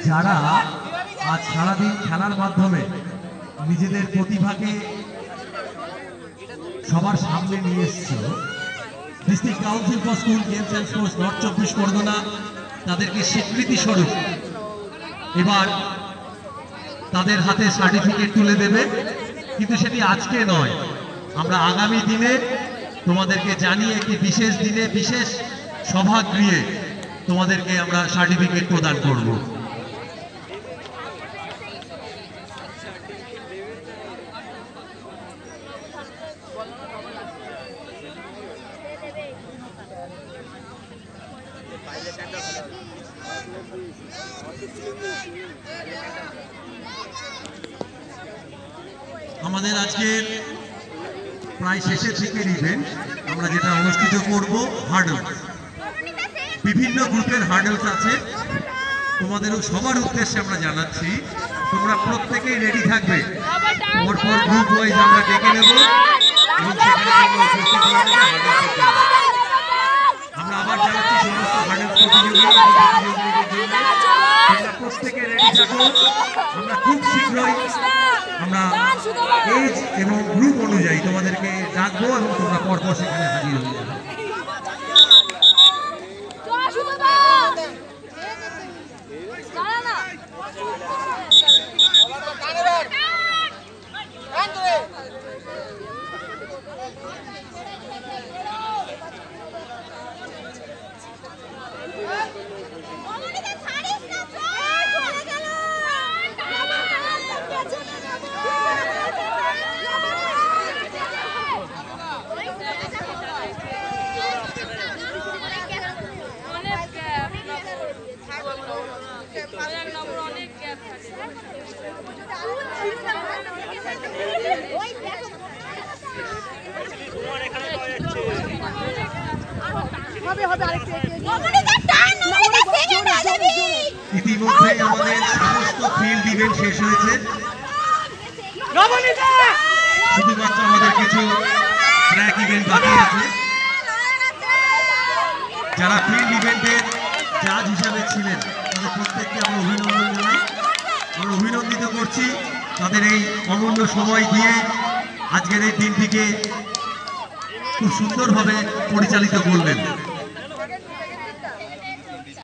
যারা আজ সারাদিন খেলার মাধ্যমে নিজেদের প্রতিভাকে সবার সামনে নিয়ে এসেছিল, district council for school games and sports north 24 Pargana তাদেরকে স্বীকৃতি স্বরূপ এবার তাদের হাতে সার্টিফিকেট তুলে দেবে। কিন্তু সেটি আজকে নয়, আমরা আগামী দিনে তোমাদেরকে জানিয়ে একটি বিশেষ দিনে বিশেষ সভাগৃহে তোমাদেরকে আমরা সার্টিফিকেট প্রদান করব। আমাদের আজকের প্রায় শেষের দিকের ইভেন্ট, আমরা যেটা অনুষ্ঠিত করব হার্ডলস। বিভিন্ন গ্রুপের হার্ডলস আছে, তোমাদেরও সবার উদ্দেশ্যে আমরা জানাচ্ছি তোমরা প্রত্যেকেই রেডি থাকবে। পরপর গ্রুপ ওয়াইজ আমরা ডেকে নেব এবং সেখানে আমরা আবার জানাচ্ছি সমস্ত হার্ডলস প্রতিযোগীরা প্রত্যেকে রেডি থাকো। আমরা খুব শীঘ্রই আমরা এজ এবং গ্রুপ অনুযায়ী তোমাদেরকে ডাকবো এবং তোমরা পরপর সেখানে হাজির হয়ে যাবে। ইতিমধ্যে আমাদের সমস্ত ফিল্ড ইভেন্ট শেষ হয়েছে, শুধুমাত্র আমাদের কিছু ট্র্যাক ইভেন্ট বাকি আছে। যারা ফিল্ড ইভেন্টের জাজ হিসাবে ছিলেন তাদের প্রত্যেককে আমরা অভিনন্দন জানাই। আমরা অভিনন্দিত করছি তাদের এই অমূল্য সময় দিয়ে আজকের এই দিনটিকে খুব সুন্দরভাবে পরিচালিত করলেন।